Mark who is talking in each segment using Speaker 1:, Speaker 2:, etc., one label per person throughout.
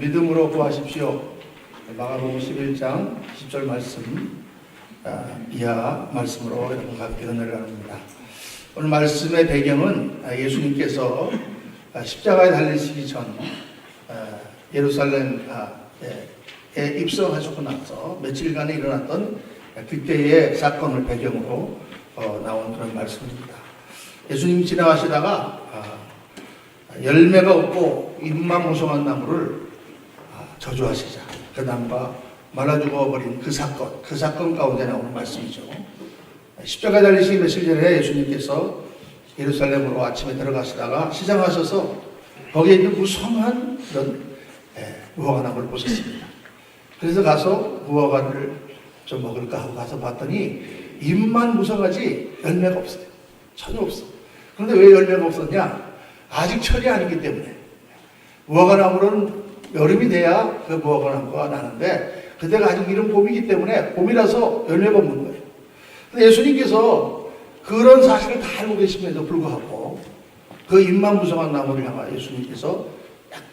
Speaker 1: 믿음으로 구하십시오. 마가복음 11장 10절 말씀 이하 말씀으로 여러분과 함께 은혜를 나눕니다. 오늘 말씀의 배경은 예수님께서 십자가에 달리시기 전 예루살렘에 입성하시고 나서 며칠간에 일어났던 그때의 사건을 배경으로 나온 그런 말씀입니다. 예수님이 지나가시다가 열매가 없고 잎만 무성한 나무를 저주하시자 그 나무가 말라 죽어버린 그 사건 가운데 나오는 말씀이죠. 십자가에 달리시기 며칠 전에 예수님께서 예루살렘으로 아침에 들어가시다가 시장하셔서 거기에 있는 무성한 그런 무화과나무를 보셨습니다. 그래서 가서 무화과를 좀 먹을까 하고 가서 봤더니 잎만 무성하지 열매가 없어요. 전혀 없어. 그런데 왜 열매가 없었냐? 아직 철이 아니기 때문에. 무화과나무는 여름이 돼야 그 무화과나무가 나는데 그때가 아직 이른 봄이기 때문에 봄이라서 열매가 없는 거예요. 근데 예수님께서 그런 사실을 다 알고 계심에도 불구하고 그 잎만 무성한 나무를 향하여 예수님께서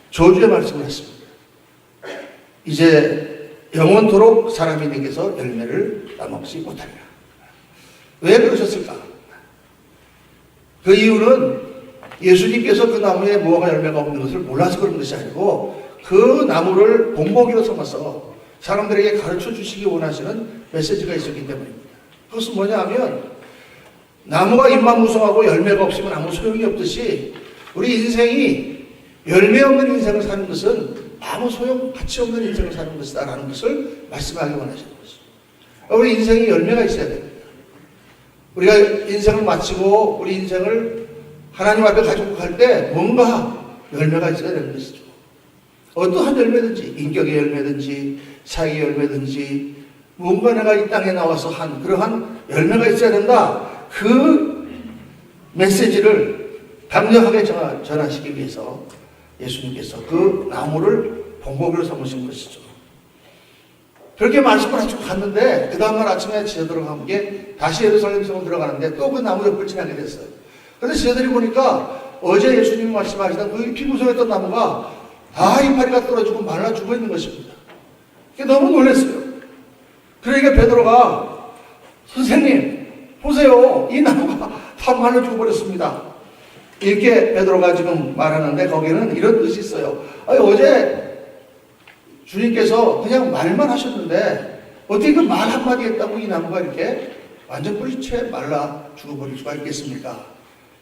Speaker 1: 저주의 말씀을 했습니다. 이제 영원토록 사람이 내게서 열매를 따먹지 못하리라. 왜 그러셨을까? 그 이유는 예수님께서 그 나무에 무화과 열매가 없는 것을 몰라서 그런 것이 아니고 그 나무를 본보기로 삼아서 사람들에게 가르쳐 주시기 원하시는 메시지가 있었기 때문입니다. 그것은 뭐냐 하면 나무가 잎만 무성하고 열매가 없으면 아무 소용이 없듯이 우리 인생이 열매 없는 인생을 사는 것은 아무 소용, 가치 없는 인생을 사는 것이다 라는 것을 말씀하기 원하시는 것이죠. 우리 인생이 열매가 있어야 됩니다. 우리가 인생을 마치고 우리 인생을 하나님 앞에 가지고 갈 때 뭔가 열매가 있어야 되는 것이죠. 어떠한 열매든지, 인격의 열매든지, 사역의 열매든지, 뭔가 내가 이 땅에 나와서 한 그러한 열매가 있어야 된다. 그 메시지를 강력하게 전하시기 위해서 예수님께서 그 나무를 본보기로 삼으신 것이죠. 그렇게 말씀을 하시고 갔는데 그 다음날 아침에 지도들과 함께 다시 예루살렘 성으로 들어가는데 또 그 나무 옆을 지나게 됐어요. 그런데 지도들이 보니까 어제 예수님이 말씀하시던 그 피무성했던 나무가 다 이파리가 떨어지고 말라 죽어 있는 것입니다. 너무 놀랐어요. 그러니까 베드로가 선생님 보세요, 이 나무가 다 말라 죽어버렸습니다. 이렇게 베드로가 지금 말하는데 거기에는 이런 뜻이 있어요. 어제 주님께서 그냥 말만 하셨는데 어떻게 그 말 한마디 했다고 이 나무가 이렇게 완전 뿌리채 말라 죽어버릴 수가 있겠습니까?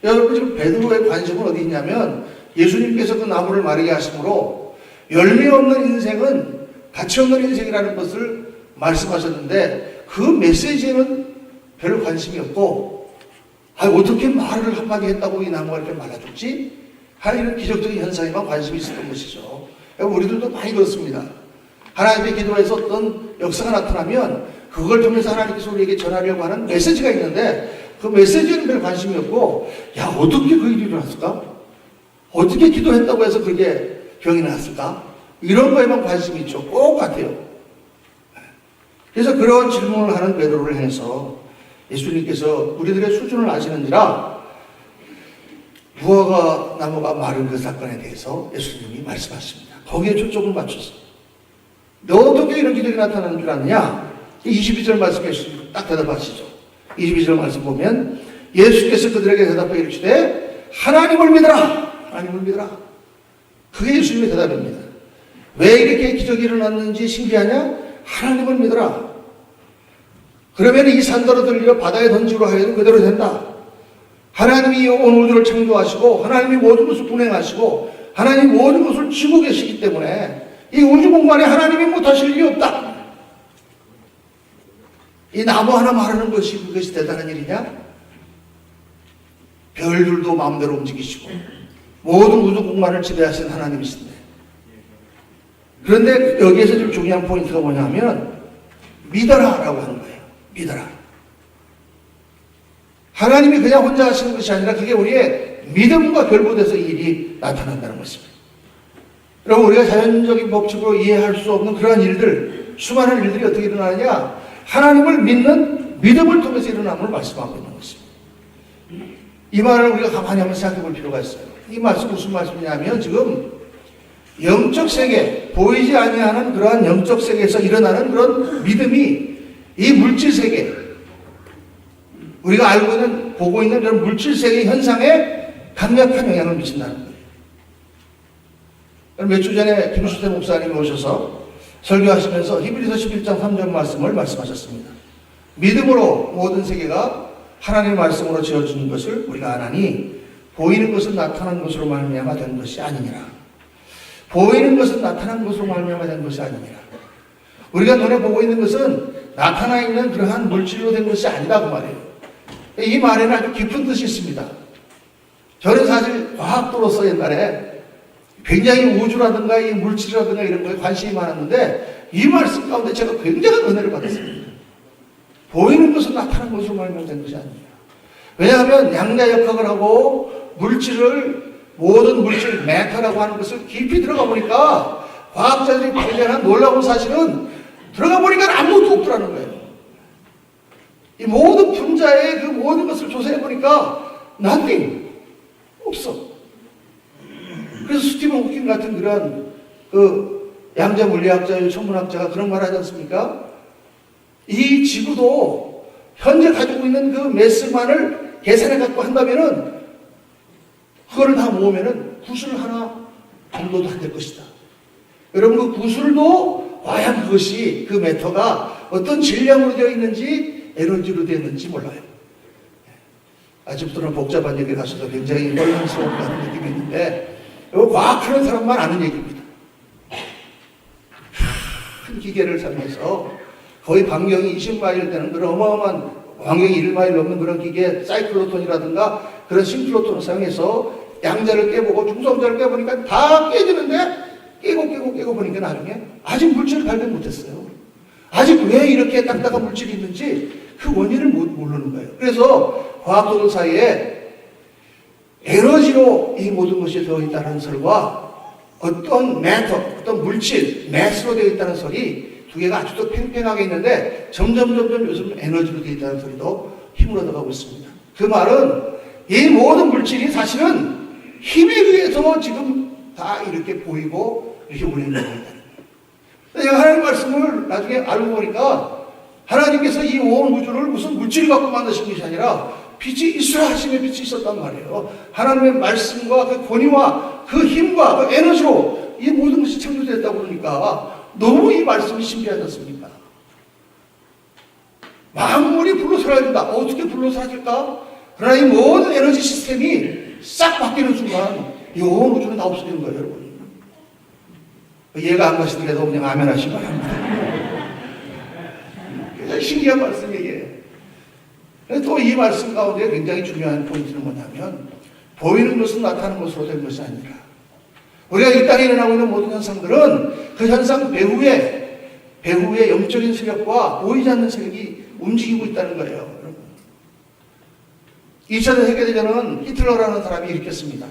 Speaker 1: 여러분 지금 베드로의 관심은 어디 있냐면 예수님께서 그 나무를 마르게 하심으로 열매 없는 인생은 가치 없는 인생이라는 것을 말씀하셨는데 그 메시지에는 별 관심이 없고 어떻게 말을 한마디 했다고 이 나무가 이렇게 말라 죽지? 하는 이런 기적적인 현상에만 관심이 있었던 것이죠. 우리들도 많이 그렇습니다. 하나님의 기도에서 어떤 역사가 나타나면 그걸 통해서 하나님께서 우리에게 전하려고 하는 메시지가 있는데 그 메시지에는 별 관심이 없고 어떻게 그 일이 일어났을까? 어떻게 기도했다고 해서 그게 병이 났을까? 이런 거에만 관심이 있죠. 꼭 같아요. 그래서 그런 질문을 하는 베드로를 향해서 예수님께서 우리들의 수준을 아시는지라 무화과 나무가 마른 그 사건에 대해서 예수님이 말씀하십니다. 거기에 초점을 맞췄어요. 너 어떻게 이런 기적이 나타나는 줄 아느냐? 22절 말씀에 예수님 딱 대답하시죠. 22절 말씀 보면 예수께서 그들에게 대답해 이르시되 하나님을 믿으라. 하나님을 믿으라. 그게 예수님의 대답입니다. 왜 이렇게 기적이 일어났는지 신기하냐? 하나님을 믿으라. 그러면 이 산더러 들려 바다에 던지로 하여도 그대로 된다. 하나님이 온 우주를 창조하시고 하나님이 모든 것을 운행하시고 하나님이 모든 것을 쥐고 계시기 때문에 이 우주 공간에 하나님이 못하실 일이 없다. 이 나무 하나 마르는 것이 그것이 대단한 일이냐? 별들도 마음대로 움직이시고 모든 우주 공간을 지배하신 하나님이신데 그런데 여기에서 좀 중요한 포인트가 뭐냐면 믿어라 라고 하는 거예요. 믿어라. 하나님이 그냥 혼자 하시는 것이 아니라 그게 우리의 믿음과 결부돼서 이 일이 나타난다는 것입니다. 여러분 우리가 자연적인 법칙으로 이해할 수 없는 그러한 일들, 수많은 일들이 어떻게 일어나느냐? 하나님을 믿는 믿음을 통해서 일어남을 말씀하고 있는 것입니다. 이 말을 우리가 가만히 한번 생각해 볼 필요가 있어요. 이 말씀 무슨 말씀이냐면 지금 영적 세계, 보이지 아니하는 그러한 영적 세계에서 일어나는 그런 믿음이 이 물질 세계, 우리가 알고 있는, 보고 있는 그런 물질 세계 현상에 강력한 영향을 미친다는 거예요. 몇 주 전에 김수태 목사님이 오셔서 설교하시면서 히브리서 11장 3절 말씀을 말씀하셨습니다. 믿음으로 모든 세계가 하나님의 말씀으로 지어주는 것을 우리가 아나니 보이는 것은 나타난 것으로 말미암아 된 것이 아니니라. 보이는 것은 나타난 것으로 말미암아 된 것이 아니니라. 우리가 눈에 보고 있는 것은 나타나 있는 그러한 물질로 된 것이 아니다 그 말이에요. 이 말에는 아주 깊은 뜻이 있습니다. 저는 사실 과학도로서 옛날에 굉장히 우주라든가 이 물질이라든가 이런 거에 관심이 많았는데 이 말씀 가운데 제가 굉장한 은혜를 받았습니다. 보이는 것은 나타난 것으로 말미암아 된 것이 아니라. 왜냐하면 양자역학을 하고 물질을 모든 물질, 메타라고 하는 것을 깊이 들어가 보니까 과학자들이 발견한 놀라운 사실은 들어가 보니까 아무것도 없더라는 거예요. 이 모든 분자의 그 모든 것을 조사해 보니까 nothing, 없어. 그래서 스티븐 호킹 같은 그런 그 양자 물리학자, 천문학자가 그런 말 하지 않습니까? 이 지구도 현재 가지고 있는 그 매스만을 계산해 갖고 한다면은 그거를 다 모으면은 구슬 하나 정도도 안 될 것이다. 여러분 그 구슬도 과연 그것이 그 매터가 어떤 질량으로 되어 있는지 에너지로 되어 있는지 몰라요. 아직부터는 복잡한 얘기를 하셔서 굉장히 혼란스러운 같은 느낌이 있는데 이거 과학하는 사람만 아는 얘기입니다. 큰 기계를 사용해서 거의 반경이 20마일 되는 그런 어마어마한 반경이 1마일 넘는 그런 기계 사이클로톤이라든가 그런 싱클로톤을 사용해서 양자를 깨보고 중성자를 깨보니까 다 깨지는데 깨고 보니까 나중에 아직 물질을 발견 못했어요. 아직 왜 이렇게 딱딱한 물질이 있는지 그 원인을 모르는 거예요. 그래서 과학도들 사이에 에너지로 이 모든 것이 되어 있다는 설과 어떤 매터, 어떤 물질, 매스로 되어 있다는 설이 두 개가 아주 더 팽팽하게 있는데 점점 요즘 에너지로 되어 있다는 소리도 힘을 얻어가고 있습니다. 그 말은 이 모든 물질이 사실은 힘에 의해서 지금 다 이렇게 보이고 이렇게 우리는 보인다. 제가 하나님 말씀을 나중에 알고 보니까 하나님께서 이 온 우주를 무슨 물질을 갖고 만드신 것이 아니라 빛이 있어야 하심의 빛이 있었단 말이에요. 하나님의 말씀과 그 권위와 그 힘과 그 에너지로 이 모든 것이 창조되었다고 그러니까 너무 이 말씀이 신비하지 않습니까? 만물이 불로 사라진다. 어떻게 불로 사라질까? 그러나 이 모든 에너지 시스템이 싹 바뀌는 순간 이 온 우주는 다 없어지는 거예요, 여러분. 이해가 안 가시더라도 그냥 아멘 하시기 바랍니다. 굉장히 신기한 말씀이에요. 또 이 말씀 가운데 굉장히 중요한 포인트는 뭐냐면 보이는 것은 나타나는 것으로 된 것이 아니라 우리가 이 땅에 일어나고 있는 모든 현상들은 그 현상 배후에 영적인 세력과 보이지 않는 세력이 움직이고 있다는 거예요. 여러분. 2차 세계대전은 히틀러라는 사람이 일으켰습니다.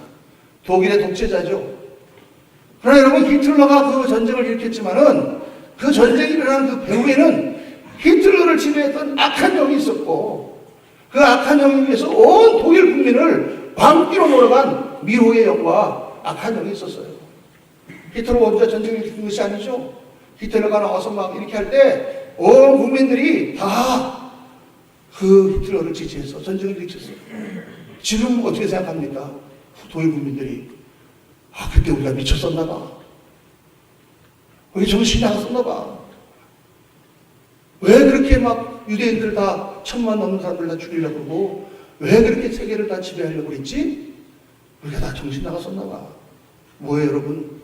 Speaker 1: 독일의 독재자죠. 그러나 여러분 히틀러가 그 전쟁을 일으켰지만은 그 전쟁이 일어난 그 배후에는 히틀러를 지배했던 악한 영이 있었고 그 악한 영에 의해서 온 독일 국민을 광기로 몰아간 미호의 영과 악한 영이 있었어요. 히틀러 혼자 전쟁을 일으킨 것이 아니죠. 히틀러가 나와서 막 이렇게 할 때 온 국민들이 다 그 히틀러를 지지해서 전쟁을 일으켰어요. 지금 어떻게 생각합니까? 독일 국민들이 그때 우리가 미쳤었나 봐. 우리 정신이 나갔었나 봐. 왜 그렇게 막 유대인들 다 1000만 넘는 사람들 다 죽이려고 그러고 왜 그렇게 세계를 다 지배하려고 그랬지? 우리가 다 정신 나갔었나 봐. 뭐예요 여러분?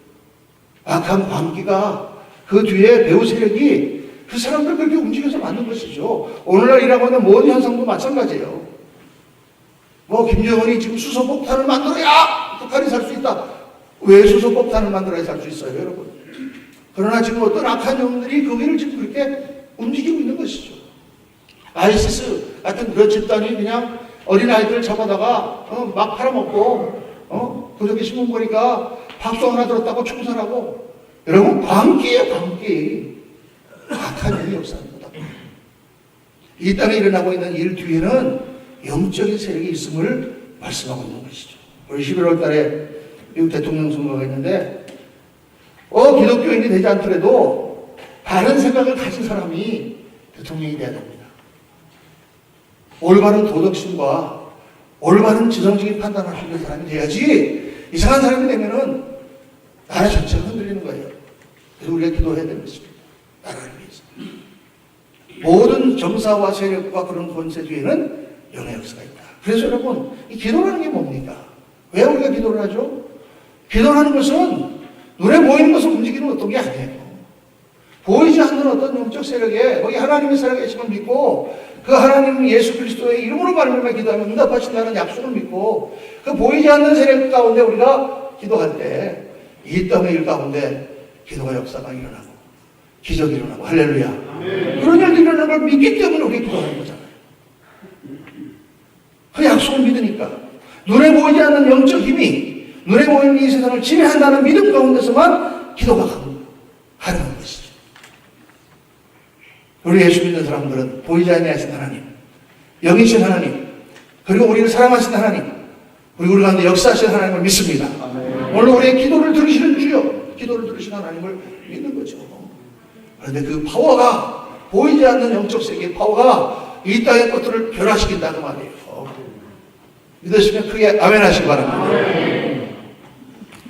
Speaker 1: 악한 광기가 그 뒤에 배후 세력이 그 사람들 그렇게 움직여서 만든 것이죠. 오늘날 일하고 있는 모든 현상도 마찬가지예요. 뭐 김정은이 지금 수소폭탄을 만들어야 북한이 살 수 있다. 왜 수소폭탄을 만들어야 살 수 있어요 여러분? 그러나 지금 어떤 악한 영들이 거기를 지금 그렇게 움직이고 있는 것이죠. 아이시스 같은 그런 집단이 그냥 어린아이들을 잡아다가 막 팔아먹고 그저께 신문 보니까 밥송 하나 들었다고 총살하고 여러분 광기예요 광기. 악한 영이 역사합니다. 이 땅에 일어나고 있는 일 뒤에는 영적인 세력이 있음을 말씀하고 있는 것이죠. 우리 11월 달에 미국 대통령 선거가 있는데 기독교인이 되지 않더라도 바른 생각을 가진 사람이 대통령이 돼야 됩니다. 올바른 도덕심과 올바른 지성적인 판단을 할 수 있는 사람이 돼야지 이상한 사람이 되면은 나라 전체가 흔들리는 거예요. 그래서 우리가 기도해야 되는 것입니다. 나라를 위해서. 모든 정사와 세력과 그런 권세 뒤에는 영의 역사가 있다. 그래서 여러분, 이 기도라는 게 뭡니까? 왜 우리가 기도를 하죠? 기도하는 것은 눈에 보이는 것을 움직이는 어떤 게 아니에요. 보이지 않는 어떤 영적 세력에 거기 하나님의 살아계심을 믿고 그 하나님 예수 그리스도의 이름으로 말미암아 기도하면 응답하신다는 약속을 믿고 그 보이지 않는 세력 가운데 우리가 기도할 때 이 땅의 일 가운데 기도가 역사가 일어나고 기적이 일어나고 할렐루야. 그런 일들이 일어나는 걸 믿기 때문에 우리가 기도하는 거잖아요. 그 약속을 믿으니까 눈에 보이지 않는 영적 힘이 눈에 보이는 이 세상을 지배한다는 믿음 가운데서만 기도가 가능한 것이죠. 우리 예수 믿는 사람들은 보이지 아니하신 하나님, 영이신 하나님, 그리고 우리를 사랑하신 하나님, 그리고 우리 가운데 역사하신 하나님을 믿습니다. 오늘 우리의 기도를 들으시는 주여, 기도를 들으시는 하나님을 믿는 거죠. 그런데 그 파워가 보이지 않는 영적 세계의 파워가 이 땅의 것들을 변화시킨다 그 말이에요. 믿으시면 크게 아멘 하시기 바랍니다.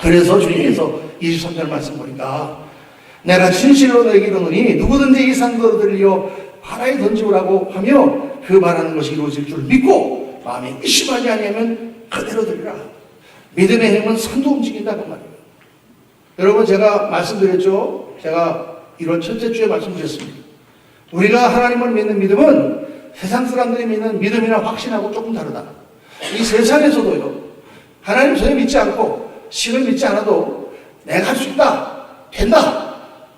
Speaker 1: 그래서 주님께서 23절 말씀 보니까 내가 진실로 너에게 이르노니 누구든지 이 산도 들려 바다에 던지우라고 하며 그 말하는 것이 이루어질 줄 믿고 마음에 의심하지 아니하면 그대로 들으라. 믿음의 힘은 산도 움직인다 그 말이에요. 여러분 제가 말씀드렸죠. 제가 이런 첫째 주에 말씀드렸습니다. 우리가 하나님을 믿는 믿음은 세상 사람들이 믿는 믿음이나 확신하고 조금 다르다. 이 세상에서도요, 하나님 전혀 믿지 않고 신을 믿지 않아도 내가 할 수 있다, 된다,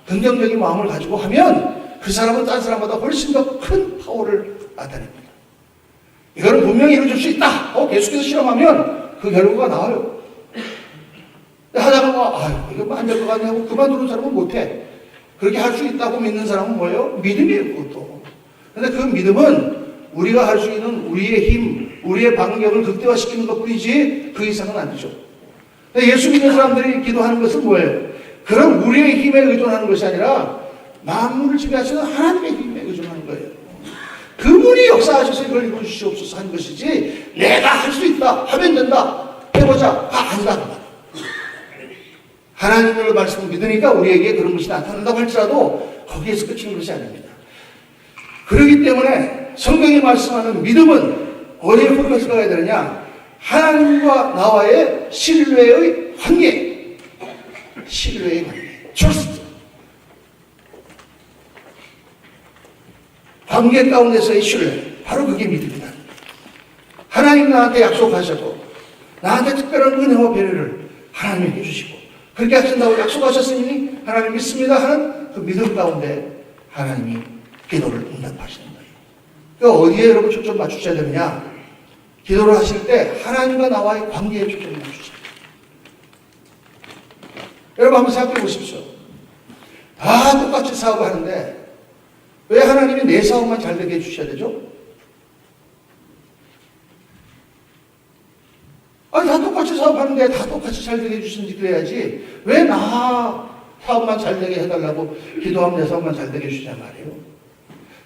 Speaker 1: 긍정적인 마음을 가지고 하면 그 사람은 다른 사람보다 훨씬 더 큰 파워를 나타냅니다. 이거는 분명히 이루어질 수 있다. 계속해서 실험하면 그 결과가 나와요. 하다가 이거 안 될 것 같네 하고 그만두는 사람은 못해. 그렇게 할 수 있다고 믿는 사람은 뭐예요? 믿음이에요, 그것도. 그런데 그 믿음은 우리가 할 수 있는 우리의 힘, 우리의 반경을 극대화시키는 것 뿐이지 그 이상은 아니죠. 예수 믿는 사람들이 기도하는 것은 뭐예요? 그런 우리의 힘에 의존하는 것이 아니라 만물을 지배하시는 하나님의 힘에 의존하는 거예요. 그분이 역사하셔서 이걸 이루어주시옵소서 하는 것이지 내가 할 수 있다, 하면 된다, 해보자, 아니다. 하나님의 말씀을 믿으니까 우리에게 그런 것이 나타난다고 할지라도 거기에서 끝이는 것이 아닙니다. 그렇기 때문에 성경이 말씀하는 믿음은 어디에 포커스가 가야 되느냐? 하나님과 나와의 신뢰의 관계. 신뢰의 관계. trust. 관계 가운데서의 신뢰. 바로 그게 믿음이다. 하나님 나한테 약속하셔도 나한테 특별한 은혜와 배려를 하나님이 해주시고 그렇게 하신다고 약속하셨으니 하나님 믿습니다 하는 그 믿음 가운데 하나님이 기도를 응답하시는 거예요. 그러니까 어디에 여러분 초점 맞추셔야 되느냐? 기도를 하실 때 하나님과 나와의 관계에 초점을 맞추셔야 돼요. 여러분 한번 생각해 보십시오. 다 똑같이 사업하는데 왜 하나님이 내 사업만 잘 되게 해주셔야 되죠? 아니 다 똑같이 사업하는데 다 똑같이 잘 되게 해주신지 그래야지 왜 나 사업만 잘 되게 해달라고 기도하면 내 사업만 잘 되게 해주시냐 말이에요.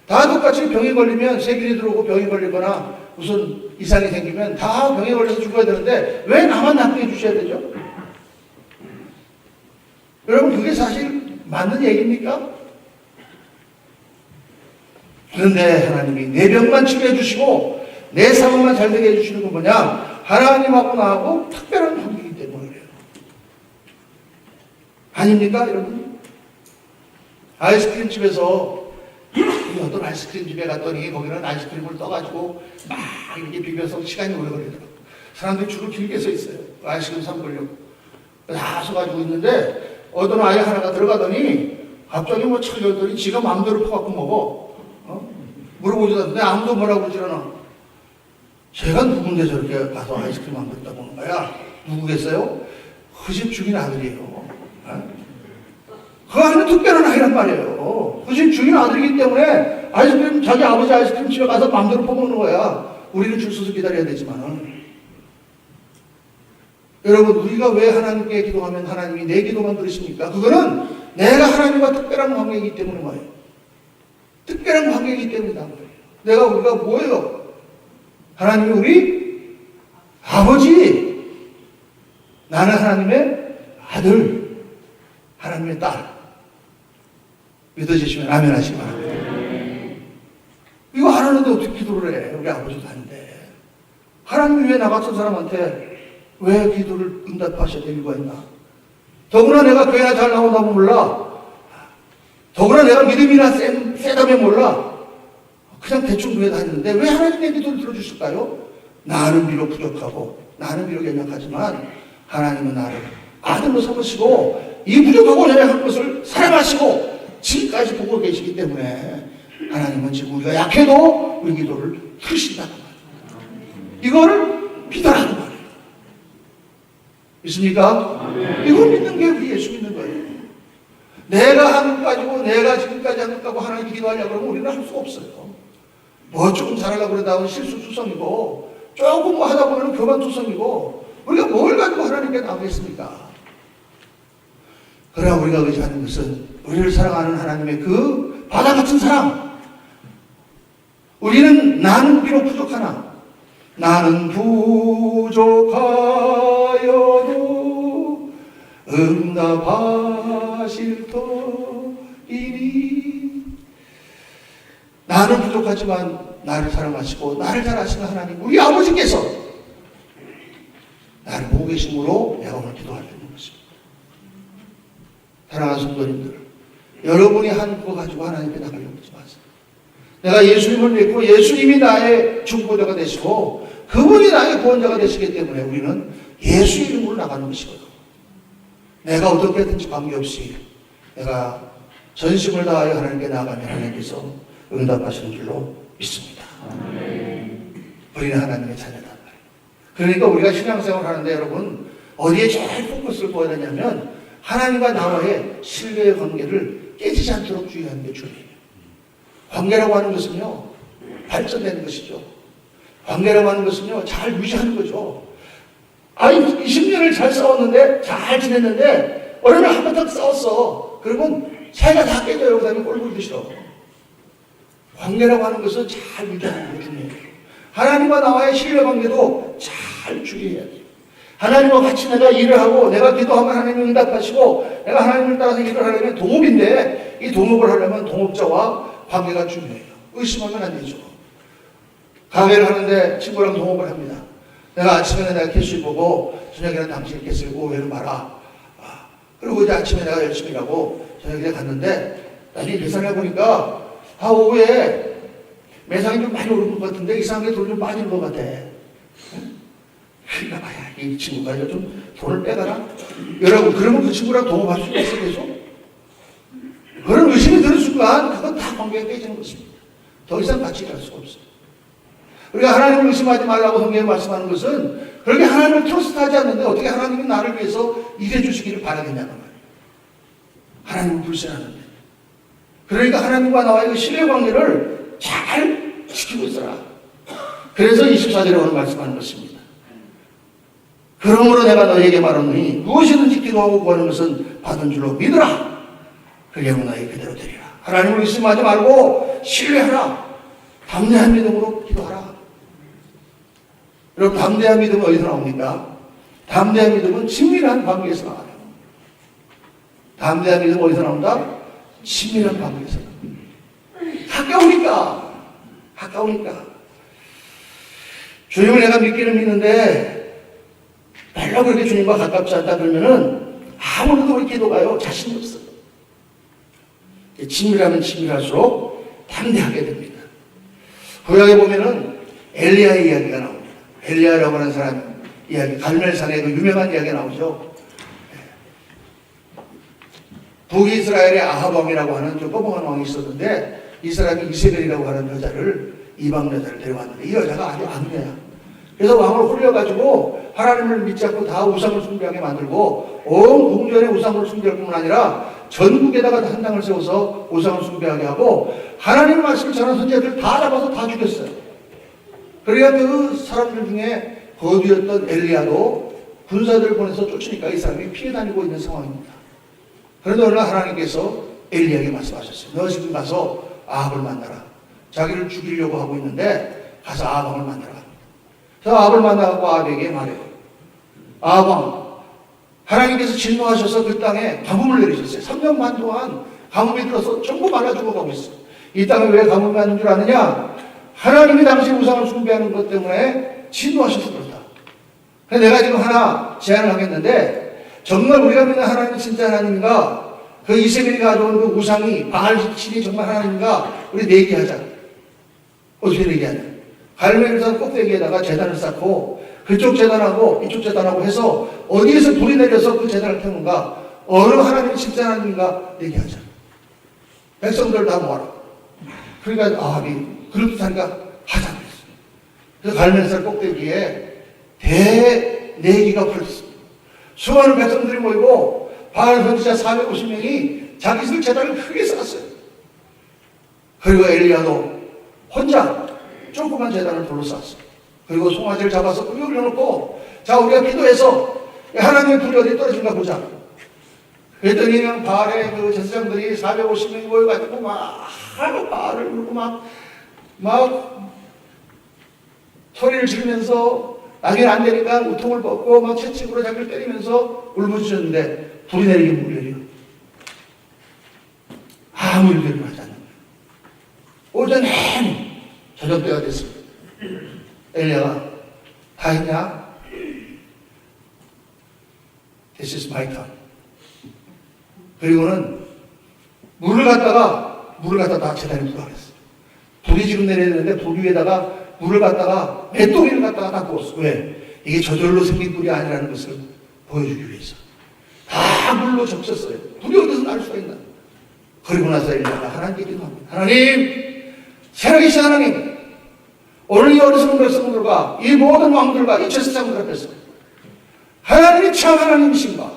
Speaker 1: 다 똑같이 병이 걸리면 세균이 들어오고 병이 걸리거나 무슨 이상이 생기면 다 병에 걸려서 죽어야 되는데 왜 나만 낫게 해주셔야 되죠? 여러분 그게 사실 맞는 얘기입니까? 그런데 하나님이 내 병만 치료해 주시고 내 상황만 잘 되게 해주시는 건 뭐냐? 하나님하고 나하고 특별한 관계이기 때문에 그래요. 아닙니까 여러분? 아이스크림 집에서 어떤 아이스크림 집에 갔더니 거기는 아이스크림을 떠가지고 막 이렇게 비벼서 시간이 오래 걸리더라고요. 사람들이 줄을 길게 서 있어요. 아이스크림 사 먹으려고. 다 서가지고 있는데 어떤 아이 하나가 들어가더니 갑자기 뭐 찾아오더니 지가 마음대로 퍼갖고 먹어. 물어보지도 않는데 아무도 뭐라고 그러지 않아. 제가 누군데 저렇게 가서 아이스크림 안 먹다 보는 거야? 누구겠어요? 그 집 주인 아들이에요. 그 아이는 특별한 아이란 말이에요. 그 집 주인 아들이기 때문에 아이스크림, 자기 아버지 아이스크림 집에 가서 마음대로 퍼먹는 거야. 우리는 줄 서서 기다려야 되지만은. 여러분, 우리가 왜 하나님께 기도하면 하나님이 내 기도만 들으십니까? 그거는 내가 하나님과 특별한 관계이기 때문에 말이에요. 특별한 관계이기 때문이다 말이에요. 우리가 뭐예요? 하나님이 우리 아버지, 나는 하나님의 아들, 하나님의 딸. 믿어지시면 아멘 하시기 바랍니다. 이거 하나님한테 어떻게 기도를 해? 우리 아버지도 아닌데. 하나님이 왜 나 같은 사람한테 왜 기도를 응답하셔야 될 이유가 있나? 더구나 내가 교회나 잘 나온다면 몰라. 더구나 내가 믿음이나 세다면 몰라. 그냥 대충 교회 다니는데 왜 하나님 내 기도를 들어주실까요? 나는 비록 부족하고 나는 비록 연약하지만 하나님은 나를 아들로 삼으시고 이 부족하고 연약한 것을 사랑하시고 지금까지 보고 계시기 때문에 하나님은 지금 우리가 약해도 우리 기도를 들으신다는 말이에요. 이거를 믿으라는 말이에요. 믿습니까? 이걸 믿는 게 우리 예수 믿는 거예요. 내가 한 것 가지고 내가 지금까지 한 것 가지고 하나님 기도하려고 그러면 우리는 할 수가 없어요. 뭐 조금 잘하려고 그러다 보면 실수투성이고 조금 뭐 하다 보면 교만투성이고 우리가 뭘 가지고 하나님께 나오겠습니까? 그러나 우리가 의지하는 것은 우리를 사랑하는 하나님의 그 바다 같은 사랑. 우리는 나는 비록 부족하나 나는 부족하여도 응답하실 터이니. 나는 부족하지만 나를 사랑하시고 나를 잘 아시는 하나님 우리 아버지께서 나를 보고 계심으로 내가 오늘 기도할 수 있는 것입니다. 사랑하는 성도님들, 여러분이 한 그거 가지고 하나님께 나가려고 하지 마세요. 내가 예수님을 믿고 예수님이 나의 중보자가 되시고 그분이 나의 구원자가 되시기 때문에 우리는 예수 이름으로 나가는 것이거든요. 내가 어떻게든지 관계없이 내가 전심을 다하여 하나님께 나가면 하나님께서 응답하시는 줄로 믿습니다. 우리는 하나님의 자녀다. 그러니까 우리가 신앙생활을 하는데 여러분 어디에 제일 포커스를 보여야 되냐면 하나님과 나와의 신뢰의 관계를 깨지지 않도록 주의하는 게 중요해요. 관계라고 하는 것은요 발전되는 것이죠. 관계라고 하는 것은요 잘 유지하는 거죠. 20년을 잘 싸웠는데 잘 지냈는데 어느 날 한번 딱 싸웠어. 그러면 사이가 다 깨져요. 그 다음에 꼴보기 싫어. 관계라고 하는 것은 잘 유지하는 게 중요해요. 하나님과 나와의 신뢰관계도 잘 주의해야 돼요. 하나님과 같이 내가 일을 하고 내가 기도하면 하나님이 응답하시고 내가 하나님을 따라서 일을 하려면 동업인데 이 동업을 하려면 동업자와 관계가 중요해요. 의심하면 안 되죠. 가게를 하는데 친구랑 동업을 합니다. 내가 아침에는 내가 캐시 보고 저녁에는 당신이 캐시를 오후에는 봐라. 그리고 이제 아침에 내가 열심히 일하고 저녁에 갔는데 나중에 계산해 보니까 오후에 매상이 좀 많이 오른 것 같은데 이상하게 돈이 좀 빠지는 것 같아. 그러니까 봐야 이 친구가 이제 좀 돈을 빼가라. 여러분 그러면 그 친구랑 동업할 수가 있어 계속? 그런 의심이 드는 순간 그건 다 관계가 깨지는 것입니다. 더 이상 같이 일할 수가 없어요. 우리가 하나님을 의심하지 말라고 성경에 말씀하는 것은 그렇게 하나님을 트러스트하지 않는데 어떻게 하나님이 나를 위해서 일해 주시기를 바라겠냐는 말이에요. 하나님은 불신하는데. 그러니까 하나님과 나와의 그 신뢰관계를 잘 지키고 있어라. 그래서 24절에 오늘 말씀하는 것입니다. 그러므로 내가 너에게 말하노니 무엇이든지 기도하고 구하는 것은 받은 줄로 믿으라. 그리하면 너에게 그대로 되리라. 하나님을 의심하지 말고 신뢰하라. 담대한 믿음으로 기도하라. 여러분 담대한 믿음은 어디서 나옵니까? 담대한 믿음은 친밀한 관계에서 나와요. 담대한 믿음은 어디서 나온다? 친밀한 관계에서 나옵니다. 가까우니까. 주님을 내가 믿기는 믿는데 별로 그렇게 주님과 가깝지 않다 그러면은 아무래도 우리 기도가요 자신이 없어요. 친밀하면 친밀할수록 담대하게 됩니다. 구약에 보면은 엘리야의 이야기가 나옵니다. 엘리야라고 하는 사람 이야기, 갈멜산의 그 유명한 이야기가 나오죠. 북이스라엘의 아합 왕이라고 하는 좀 뻔뻔한 왕이 있었는데 이 사람이 이세벨이라고 하는 여자를 이방 여자를 데려왔는데 이 여자가 아주 악녀야. 그래서 왕을 홀려가지고 하나님을 믿지 않고 다 우상을 숭배하게 만들고 온 궁전에 우상을 숭배할 뿐만 아니라 전국에다가 한 당을 세워서 우상을 숭배하게 하고 하나님의 말씀을 전하는 선지자들 다 잡아서 다 죽였어요. 그러니까 그 사람들 중에 거두였던 엘리야도 군사들을 보내서 쫓으니까 이 사람이 피해 다니고 있는 상황입니다. 그런데 어느 날 하나님께서 엘리야에게 말씀하셨어요. 너 지금 가서 아합을 만나라. 자기를 죽이려고 하고 있는데 가서 아합을 만나라. 그래서 아합을 만나고 아합에게 말해요. 아합, 하나님께서 진노하셔서 그 땅에 가뭄을 내리셨어요. 3년 반 동안 가뭄이 들어서 전부 말라 죽어가고 있어요. 이 땅에 왜 가뭄이 왔는 줄 아느냐? 하나님이 당시 우상을 숭배하는 것 때문에 진노하셔서 그렇다. 그래서 내가 지금 하나 제안을 하겠는데, 정말 우리가 믿는 하나님이 진짜 하나님인가, 그 이세벨이 가져온 그 우상이 바알신이 정말 하나님인가, 우리 내기하자. 어떻게 내기하냐? 갈멜산 꼭대기에다가 제단을 쌓고 그쪽 제단하고 이쪽 제단하고 해서 어디에서 불이 내려서 그 제단을 태우는가, 어느 하나님이 진짜 하나님인가 내기하자. 백성들 다 모아라. 그러니까 아합이 그렇다니까 하자 그랬어요. 그래서 갈멜산 꼭대기에 대내기가 벌어졌습니다. 수많은 백성들이 모이고 바알 선지자 450명이 자기들 제단을 크게 쌓았어요. 그리고 엘리야도 혼자 조그만 제단을 돌로 쌓았어요. 그리고 송아지를 잡아서 끄기 올려놓고, 자, 우리가 기도해서 하나님의 불이 어디 떨어진가 보자. 그랬더니 그냥 바알의 그 제사장들이 450명이 모여가지고 막 바알을 부르고 막 소리를 지르면서 낙인 안 되니까 우통을 벗고 막 채찍으로 자기를 때리면서 울부짖었는데 불이 내리긴 못 내려. 아무 일도 일어나지 않는 거예요. 오전 내내 저녁 때가 됐습니다. 엘리야가 다 했냐? This is my turn. 그리고는 물을 갖다가 다 제단에 부어버렸어요. 불이 지금 내려야 되는데 불 위에다가 물을 갖다가 맷동이를 갖다가 다 부었어. 왜? 이게 저절로 생긴 불이 아니라는 것을 보여주기 위해서. 다 물로 적셨어요. 불이 어디서 날 수가 있나? 그리고 나서 엘리야가 하나님께 기도합니다. 하나님, 살아계신 하나님, 오늘 이 어리석은 백성들과 이 모든 왕들과 이 제사장들 앞에서 하나님이 참 하나님이신가?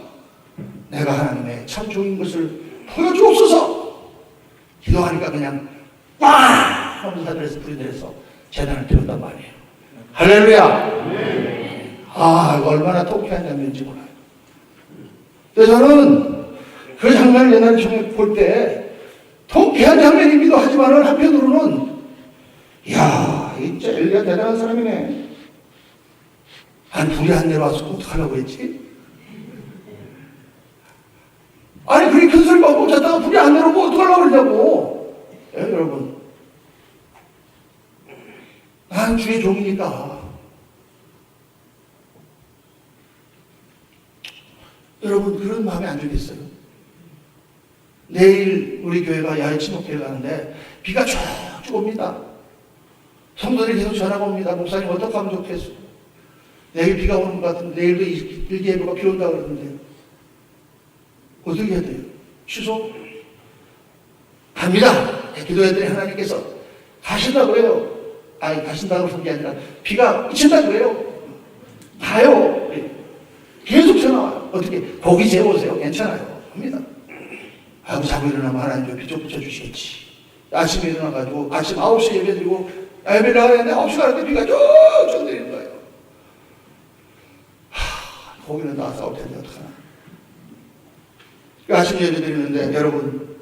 Speaker 1: 내가 하나님의 참 종인 것을 보여주옵소서. 기도하니까 그냥 꽉 하면서 하늘에서 불이 내려서 제단을 태운단 말이에요. 할렐루야. 아, 얼마나 통쾌한 장면인지 몰라요. 그래서 저는 그 장면을 옛날에 처음 볼 때 통쾌한 장면이기도 하지만 한편으로는 이야, 진짜 엘리야 대단한 사람이네. 아니, 불이 안 내려와서 어떡하려고 했지? 아니, 그리 큰 소리 막 쳤다가 불이 안 내려오고 어떡하려고 그러냐고. 예, 여러분. 난 주의 종이니까. 여러분, 그런 마음이 안 들겠어요? 내일 우리 교회가 야외침묵회를 가는데 비가 쭉쭉 옵니다. 성도들이 계속 전화가 옵니다. 목사님 어떻게 하면 좋겠어? 내일 비가 오는 것 같은데 내일도 일기예보가 비 온다고 그러는데 어떻게 해야 돼요? 취소? 갑니다. 기도했더니 하나님께서 가신다고 해요. 아니, 가신다고 하는 게 아니라 비가 그친다고 해요. 가요. 계속 전화 와요. 어떻게? 고기 재워오세요. 괜찮아요. 합니다. 아이고, 자고 일어나면 하나님 비 좀 붙여주시겠지. 아침에 일어나가지고 아침 9시에 예배 드리고 예배를 하는데 9시 가는데 비가 쭉쭉 내리는 거예요. 거기는 나 싸울 텐데 어떡하나. 아침 예배 드리는데 여러분,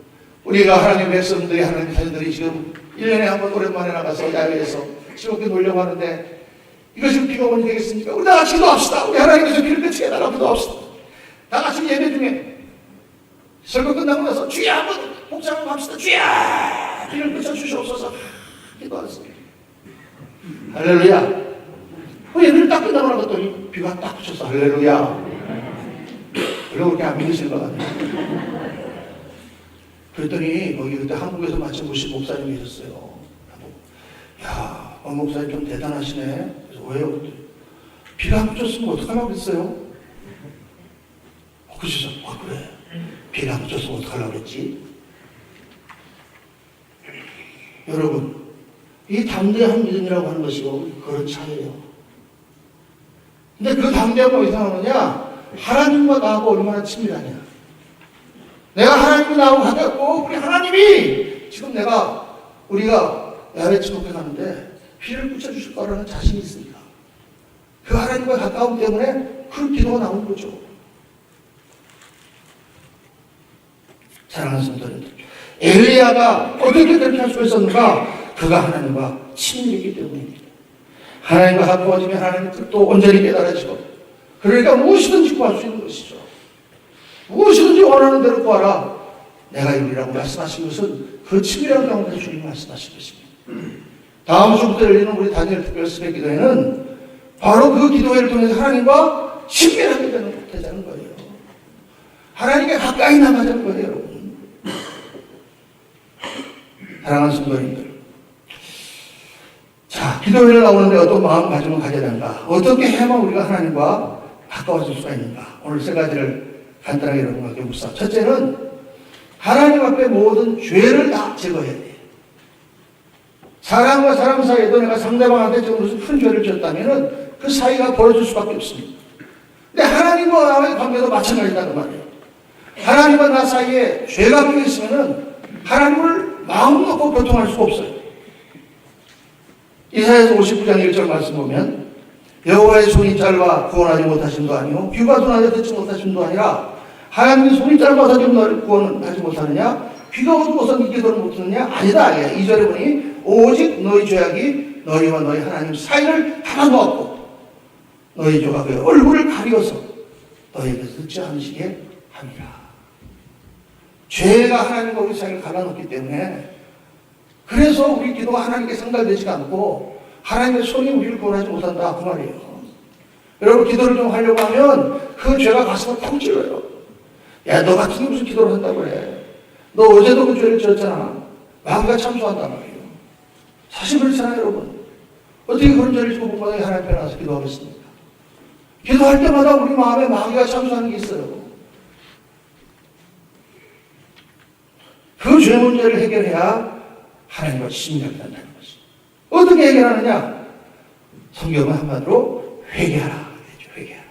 Speaker 1: 우리가 하나님 백성들이 하나님 자녀들이 지금 1년에 한 번 오랜만에 나가서 야외에서 즐겁게 놀려고 하는데 이거 지금 비가 오면 되겠습니까? 우리 다 같이 기도합시다. 우리 하나님께서 비를 그치게 해달라고 기도합시다. 다 같이 예배 중에 설교 끝나고 나서 주여 한번 복장하고 합시다. 주여 비를 그쳐주시옵소서. 기도하겠습니다. 할렐루야. 예배를 딱 끝나고 나갔더니 비가 딱 그쳤어. 할렐루야. 그리고 그렇게 안 믿으시는 것 같아요. 그랬더니 거기 그때 한국에서 마침 오신 목사님이 계셨어요. 야, 목사님 좀 대단하시네. 그래서 왜요? 비가 안 그쳤으면 어떡하려고 그랬어요? 그래서 그래. 비가 안 그쳤으면 어떡하려고 그랬지? 여러분, 이 담대한 믿음이라고 하는 것이 그런 차이예요. 근데 그 담대함이 어디서 나오느냐? 하나님과 나하고 얼마나 친밀하냐. 내가 하나님과 나하고 가깝고 우리 하나님이 지금 우리가 야외 침묵회 가는데 비를 그쳐주실 거라는 자신이 있습니다. 그 하나님과 가까움 때문에 그 기도가 나온 거죠. 사랑하는 성도님들, 엘리야가 어떻게 그렇게 할 수 있었는가? 그가 하나님과 친밀했기 때문입니다. 하나님과 가까워지면 하나님의 뜻도 온전히 깨달아지고, 그러니까 무엇이든지 구할 수 있는 것이죠. 무엇이든지 원하는 대로 구하라. 내가 이루리라고 말씀하신 것은 그 친밀한 가운데 주님 말씀하신 것입니다. 다음 주부터 열리는 우리 다니엘 특별 수백 기도회는 바로 그 기도회를 통해서 하나님과 친밀하게 되자는 거예요. 하나님께 가까이 나가자는 거예요, 여러분. 사랑하는 성도님들, 자, 기도회를 나오는데 어떤 마음가짐을 가져야 되는가? 어떻게 해야만 우리가 하나님과 가까워질 수가 있는가? 오늘 세 가지를 간단하게 여러분께 묻습니다. 첫째는 하나님 앞에 모든 죄를 다 제거해야 돼요. 사람과 사람 사이에도 내가 상대방한테 지금 무슨 큰 죄를 졌다면 그 사이가 벌어질 수밖에 없습니다. 근데 하나님과 나의 관계도 마찬가지다는 말이에요. 하나님과 나 사이에 죄가 붙어 있으면 하나님을 마음 놓고 교통할 수가 없어요. 이사야서 59장 1절 말씀 보면 여호와의 손이 짧아 구원하지 못하심도 아니요 귀가 둔하여 듣지 못하심도 아니라 하나님의 손이 짧아서 좀 너를 구원하지 못하느냐 귀가 어두워서 네 기도를 못 듣느냐 아니다. 2절에 보니 오직 너희 죄악이 너희와 너희 하나님 사이를 하나 놓았고 너희 죄가 그 얼굴을 가리어서 너희에게서 듣지 않으시게 함이라. 죄가 하나님과 우리 사이를 갈라놓기 때문에 그래서 우리 기도가 하나님께 상달되지가 않고 하나님의 손이 우리를 구원하지 못한다 그 말이에요. 여러분 기도를 좀 하려고 하면 그 죄가 가슴을 푹 찔러요. 야, 너 같은 게 무슨 기도를 한다고 그래. 너 어제도 그 죄를 지었잖아. 마귀가 참소한단 말이에요. 사실 그렇잖아요, 여러분. 어떻게 그런 죄를 지고 본받아 하나님 앞에 나와서 기도하겠습니까? 기도할 때마다 우리 마음에 마귀가 참소하는 게 있어요. 그 죄 문제를 해결해야 하나님과 친밀하게 된다는 것이죠. 어떻게 해결하느냐? 성경은 한마디로 회개하라. 회개하라.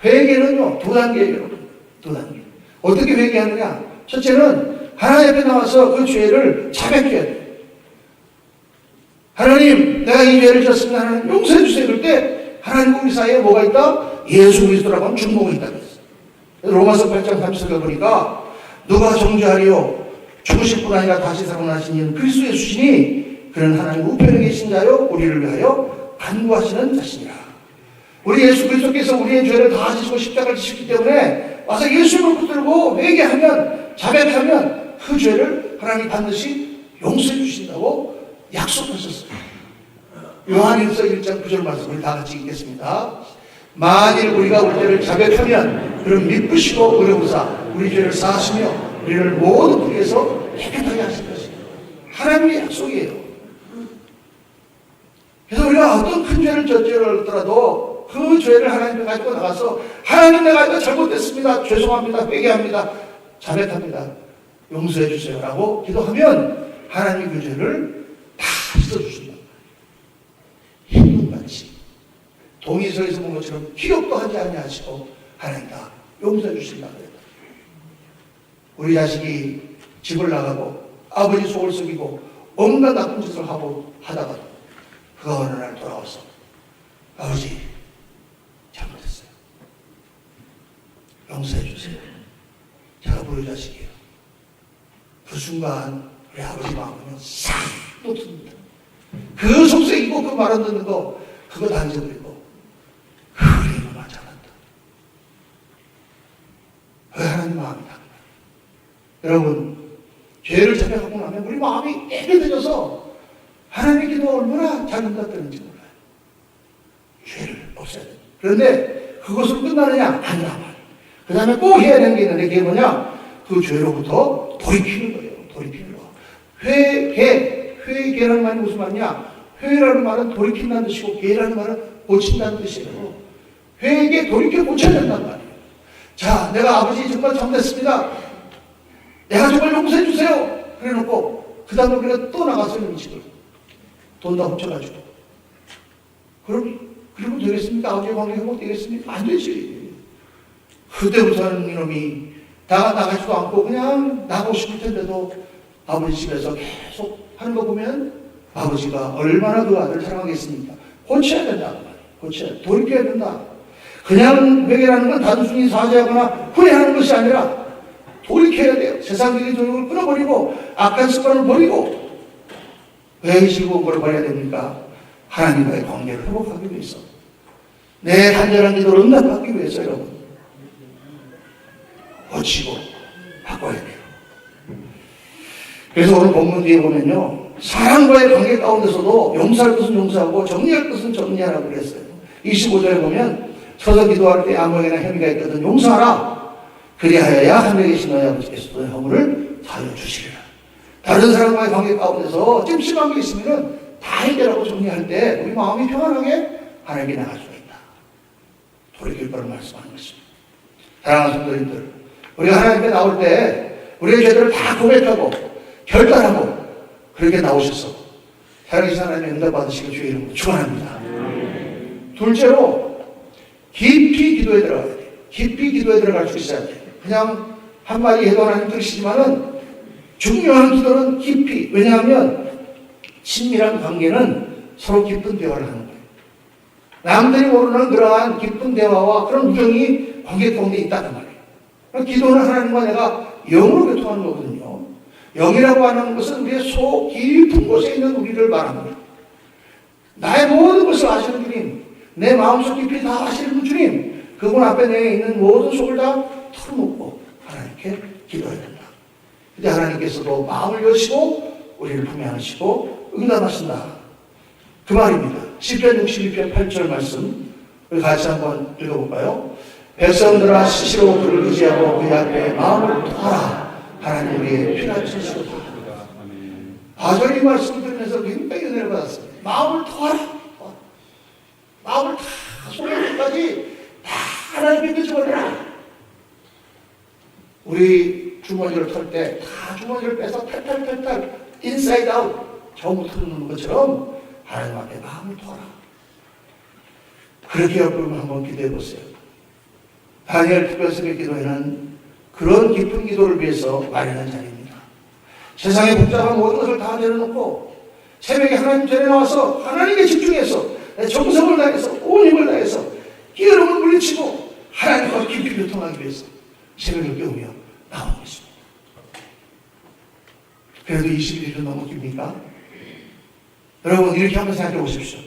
Speaker 1: 회개는요, 두 단계예요. 두 단계. 어떻게 회개하느냐? 첫째는 하나님 앞에 나와서 그 죄를 자백해야 돼요. 하나님, 내가 이 죄를 졌습니다. 하나님 용서해 주세요. 그럴 때 하나님과 우리 사이에 뭐가 있다? 예수 그리스도라고 하는 중보가 있다고 했어요. 로마서 8장 30절에 보니까 누가 정죄하리요? 죽으실 뿐 아니라 다시 살아나신 이는 그리스도 예수시니 그는 하나님 우편에 계신 자요 우리를 위하여 간구하시는 자시니라. 우리 예수 그리스도께서 우리의 죄를 다 지시고 십자가를 지셨기 때문에 와서 예수를 붙들고 회개하면 자백하면 그 죄를 하나님 반드시 용서해 주신다고 약속하셨어요. 요한일서 1장 9절 말씀을 다 같이 읽겠습니다. 만일 우리가 우리 죄를 자백하면 그는 믿으시고 의로우사 우리 죄를 사하시며 우리를 모든 불의에서 깨끗하게 하실 것입니다. 하나님의 약속이에요. 그래서 우리가 어떤 큰 죄를 졌더라도 그 죄를 하나님께 가지고 나가서 하나님 내가 이거 잘못됐습니다. 죄송합니다. 회개합니다. 자백합니다. 용서해 주세요. 라고 기도하면 하나님이 그 죄를 다 씻어주신다. 흰눈같이 동의서에서 본 것처럼 기억도 하지 아니하시고 하나님 다 용서해 주신다. 우리 자식이 집을 나가고 아버지 속을 썩이고 온갖 나쁜 짓을 하고 하다가 그가 어느 날 돌아와서 아버지 잘못했어요. 용서해 주세요. 제가 우리 자식이에요. 그 순간 우리 아버지 마음은 싹 놓습니다. 그 속삭이고 그 말 안 듣는 거 그거 다 잊어버리고 그래 이거만 잘한다. 그 하나님 마음이다. 여러분 죄를 자백하고 나면 우리 마음이 깨끗해져서 하나님의 기도가 얼마나 잘 응답되는지 몰라요. 죄를 없애야 돼요. 그런데 그것으로 끝나느냐? 아니라 그 다음에 꼭 해야 되는 게 있는데 그게 뭐냐? 그 죄로부터 돌이키는 거예요. 돌이키는 거. 회개라는 말이 무슨 말이냐? 회라는 말은 돌이킨다는 뜻이고 개라는 말은 고친다는 뜻이에요. 회개 돌이켜 고쳐야 된단 말이에요. 자, 내가 아버지 정말 잘못했습니다. 내가 정말 용서해 주세요. 그래 놓고 그 다음에 우리가 또 나가서 음식을 돈 다 훔쳐가지고 그러면 되겠습니까? 아버지의 관계 회복되겠습니까? 안 되지. 그때부터는 이놈이 나가지도 않고 그냥 나가고 싶을 텐데도 아버지 집에서 계속 하는 거 보면 아버지가 얼마나 그 아들을 사랑하겠습니까? 고쳐야 된다는 말이에요. 고쳐야 돌이켜야 된다. 그냥 회개라는 건 단순히 사죄하거나 후회하는 것이 아니라 돌이켜야 돼요. 세상적인 조력을 끊어버리고 악한 습관을 버리고 왜 즐거운 걸 버려야 됩니까? 하나님과의 관계를 회복하기 위해서, 내 간절한 기도를 응답받기 위해서 여러분 고치고 바꿔야 돼요. 그래서 오늘 본문 뒤에 보면요, 사람과의 관계 가운데서도 용서할 것은 용서하고 정리할 것은 정리하라고 그랬어요. 25절에 보면 서서 기도할 때 아무에게나 혐의가 있거든 용서하라. 그리하여야 하늘에 계신 너희 아버지께서도 너희 허물을 사하여 주시리라. 다른 사람과의 관계 가운데서 찜찜한 게 있으면 다 해결하고 정리할 때 우리 마음이 평안하게 하나님께 나갈 수가 있다. 돌이킬 거를 말씀하는 것입니다. 사랑하는 성도님들, 우리가 하나님께 나올 때 우리의 죄들을 다 고백하고 결단하고 그렇게 나오셔서 살아계신 하나님의 응답 받으시길 주의 이름으로 축원합니다. 둘째로 깊이 기도에 들어가야 돼요. 깊이 기도에 들어갈 수 있어야 돼요. 그냥 한마디 해도 하나님 들으시지만은 중요한 기도는 깊이. 왜냐하면 친밀한 관계는 서로 깊은 대화를 하는 거예요. 남들이 모르는 그러한 깊은 대화와 그런 우정이 관계 가운데 있다는 말이에요. 기도는 하나님과 내가 영으로 교통하는 거거든요. 영이라고 하는 것은 우리의 속 깊은 곳에 있는 우리를 말합니다. 나의 모든 것을 아시는 주님, 내 마음속 깊이 다 아시는 주님, 그분 앞에 내게 있는 모든 속을 다 털어놓고 하나님께 기도해야 된다. 근데 하나님께서도 마음을 여시고 우리를 품에 안으시고 응답하신다. 그 말입니다. 시편 62편 8절 말씀 우리 같이 한번 읽어볼까요? 백성들아 스스로 그를 의지하고 그의 앞에 마음을 터라. 하나님 우리의 피난처시로다. 아절이 말씀 들으면서 굉장히 은혜를 받았습니다. 마음을 터라. 마음을 다 속에까지 다 하나님께 던져버려라. 우리 주머니를 털 때 다 주머니를 빼서 탈탈탈탈 인사이드 아웃 전부 털는 것처럼 하나님 앞에 마음을 터라. 그렇게 여러분 한번 기도해 보세요. 다니엘 특별성의 기도회는 그런 깊은 기도를 위해서 마련한 자리입니다. 세상의 복잡한 모든 것을 다 내려놓고 새벽에 하나님 전에 나와서 하나님께 집중해서 내 정성을 다해서 온 힘을 다해서 깨어름을 물리치고 하나님과 깊이 교통하기 위해서 새벽을 깨우며 나오는 것입니다. 그래도 21일은 너무 깁니까? 여러분 이렇게 한번 생각해 보십시오.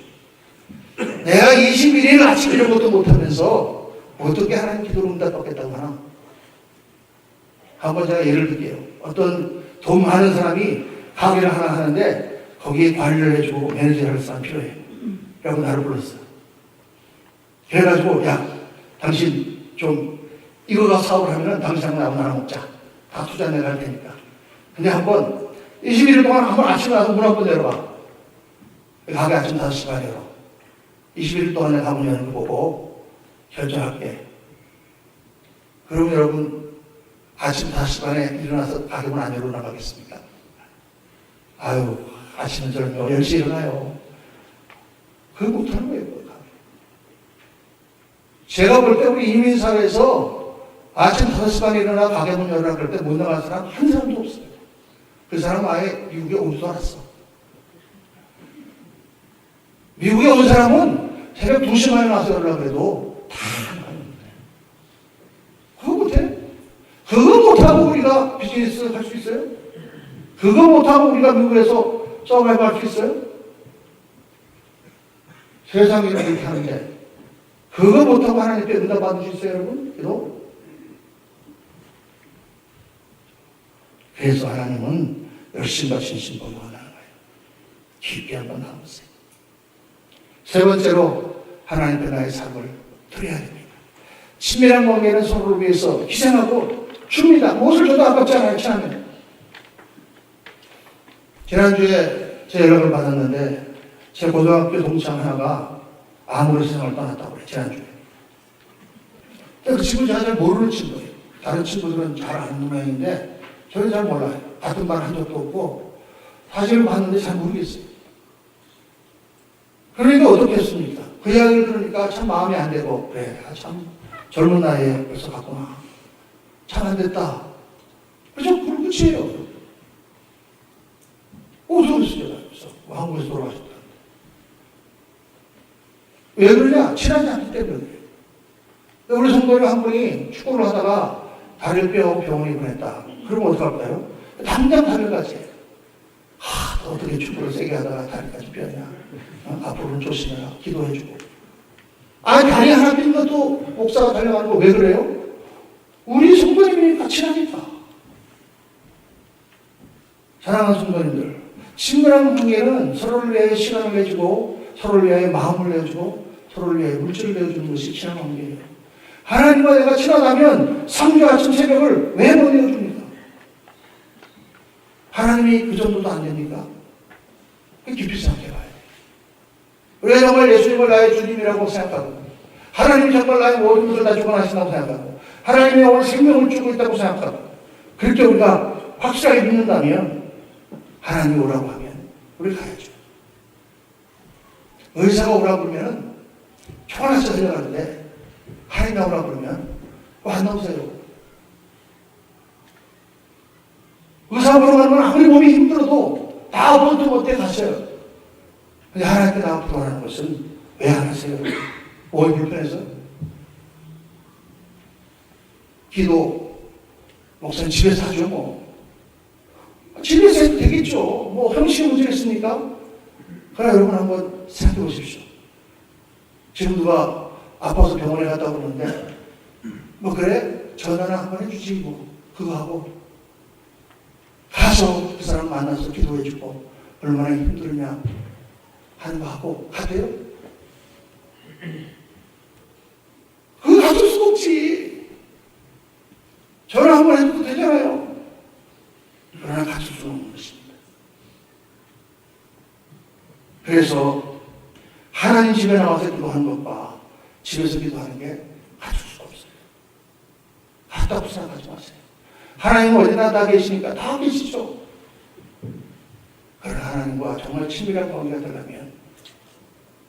Speaker 1: 내가 21일 아침 이런 것도 못하면서 어떻게 하나님 기도를 응답받겠다고 하나? 한번 제가 예를 들게요. 어떤 돈 많은 사람이 가게를 하나 하는데 거기에 관리를 해주고 매니저를 할 사람 필요해. 라고 나를 불렀어요. 그래가지고 야 당신 좀 이거가 사업을 하면 당신하고 나하고 나눠 먹자. 다 투자 내가 할 테니까. 근데 한번 21일 동안 한번 아침에 와서 문 한번 열어봐. 가게 아침 5시 반에 열어. 21일 동안 내가 문 여는 거 보고 결정할게. 그러면 여러분 아침 5시 반에 일어나서 가게 문 안 열고 나가겠습니까? 아유 아침은 저는 10시에 일어나요. 그거 못하는 거예요. 제가 볼 때 우리 이민사회에서 아침 5시 반에 일어나 가게 문 열으라 그럴 때 못 나가는 사람 한 사람도 없어요. 그 사람은 아예 미국에 오지도 않았어. 미국에 온 사람은 새벽 2시 만에 나서 열으려고 해도 다 안 가는데. 그거 못해? 그거 못하고 우리가 비즈니스 할 수 있어요? 그거 못하고 우리가 미국에서 서바이브 할 수 있어요? 세상에 이렇게 하는데 그거 못하고 하나님께 응답 받을 수 있어요, 여러분? 기도? 그래서 하나님은 열심과 진심으로 원하는 거예요. 깊게 한번 나오세요. 세 번째로 하나님께 나의 삶을 드려야 됩니다. 친밀한 관계는 서로를 위해서 희생하고 줍니다. 무엇을 줘도 아깝지 않아요, 친하면. 지난주에 제 연락을 받았는데 제 고등학교 동창 하나가 암으로 세상을 떠났다고 그래, 지난주에. 그 친구 제가 잘 모르는 친구예요. 다른 친구들은 잘 아는 모양인데 저는 잘 몰라요. 같은 말 한 적도 없고 사실을 봤는데 잘 모르겠어요. 그러니까 어떻게 했습니까? 그 이야기를 들으니까 참 마음이 안 되고 그래, 참 젊은 나이에 벌써 갔구나. 참 안 됐다. 그래서 그런 끝이에요. 어디서 그랬어요? 한국에서 돌아가셨다. 왜 그러냐? 친하지 않기 때문에 그래요. 우리 성도님 한 분이 축구를 하다가 다리를 뼈 병원에 입원했다. 그러면 어떡할까요? 당장 다리를 가지. 어떻게 축구를 세게 하다가 다리까지 뼈냐. 앞으로는 조심해라. 기도해주고. 다리 하나 빈 것도 목사가 달려가는 거 왜 그래요? 우리 성도님이니까 친하니까. 사랑하는 성도님들, 친밀한 관계는 서로를 위해 시간을 내주고, 서로를 위해 마음을 내주고, 서로를 위해 물질을 내주는 것이 친한 관계예요. 하나님과 내가 친하다면 상주 아침 새벽을 왜 못 내어줍니까? 하나님이 그 정도도 안 됩니까? 깊이 생각해 봐야 돼요. 우리가 정말 예수님을 나의 주님이라고 생각하고, 하나님이 정말 나의 모든 것을 다 주관하신다고 생각하고, 하나님이 오늘 생명을 주고 있다고 생각하고, 그렇게 우리가 확실하게 믿는다면 하나님이 오라고 하면 우리 가야죠. 의사가 오라고 그러면 초안해서 데려가는데 하나님이 오라고 그러면 안 나오세요. 의사가 보러 가는 건 아무리 몸이 힘들어도 다 번트 못해 갔어요. 근데 하나님께 나와 부탁하는 것은 왜 안 하세요? 몸이 불편해서? 기도, 목사님 집에서 하죠 뭐. 집에서 해도 되겠죠. 뭐 형식이 문제겠습니까? 그러나 여러분 한번 생각해 보십시오. 지금 누가 아파서 병원에 갔다고 그러는데 뭐 그래? 전화나 한번 해주지 뭐. 그거 하고 가서 그 사람 만나서 기도해주고 얼마나 힘들냐 하는 거 하고 가대요? 그거 가질 수가 없지. 전화 한번 해도 되잖아요. 그러나 가질 수는 없는 것입니다. 그래서 하나님 집에 나와서 기도하는 것과 집에서 기도하는 게 가질 수가 없어요. 같다고 생각하지 마세요. 하나님은 어디나 다 계시니까 다 계시죠. 그러나 하나님과 정말 친밀한 관계가 되려면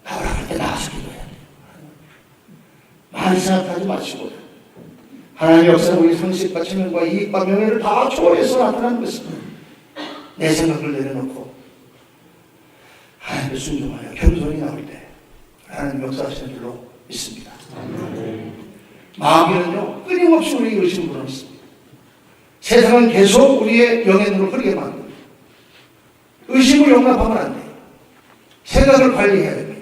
Speaker 1: 나오라 할 때 나와서 기도해야 돼요. 많이 생각하지 마시고 하나님의 역사는 우리 상식과 체면과 이익과 명예를 다 초월해서 나타나는 것입니다. 내 생각을 내려놓고 하나님의 순종하여 겸손히 나올 때 하나님 역사하시는 줄로 믿습니다. 마귀는요 끊임없이 우리에게 의심을 불어넣습니다. 세상은 계속 우리의 영의 눈을 흐리게 만듭니다. 의심을 용납하면 안 돼요. 생각을 관리해야 됩니다.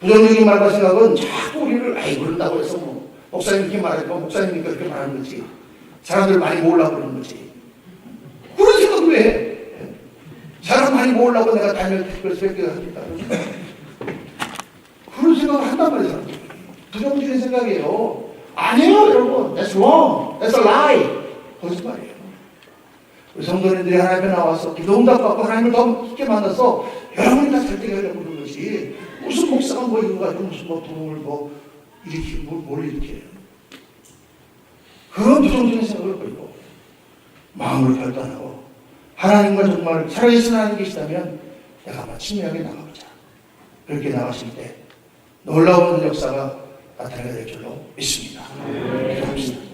Speaker 1: 부정적인 말과 생각은 자꾸 우리를 그런다고 해서 뭐 목사님 이렇게 말하니까 목사님이니까 그렇게 말하는 거지. 사람들 많이 모으려고 그러는 거지. 그런 생각을 왜 해? 사람 많이 모으려고 내가 다니엘 택배에서 몇 개가 합니까? 그런 생각을 한단 말이에요. 사람들이. 부정적인 생각이에요. 아니에요 여러분. That's wrong. That's a lie. 거짓말이에요. 우리 성도님들이 하나님 앞에 나와서 기도 응답받고 하나님을 더 깊게 만나서 여러분이 다 설득해 하려고 그러는 것이 무슨 목사가 뭐 이거 가지고 무슨 뭐 도움을 뭐 일으키고 뭘 일으켜요. 그런 부정적인 생각을 버리고 마음을 결단하고 하나님과 정말 살아계신 하나님 계시다면 내가 한번 친밀하게 나가보자. 그렇게 나가실 때 놀라운 역사가 나타나게 될 줄로 믿습니다. 기도합시다.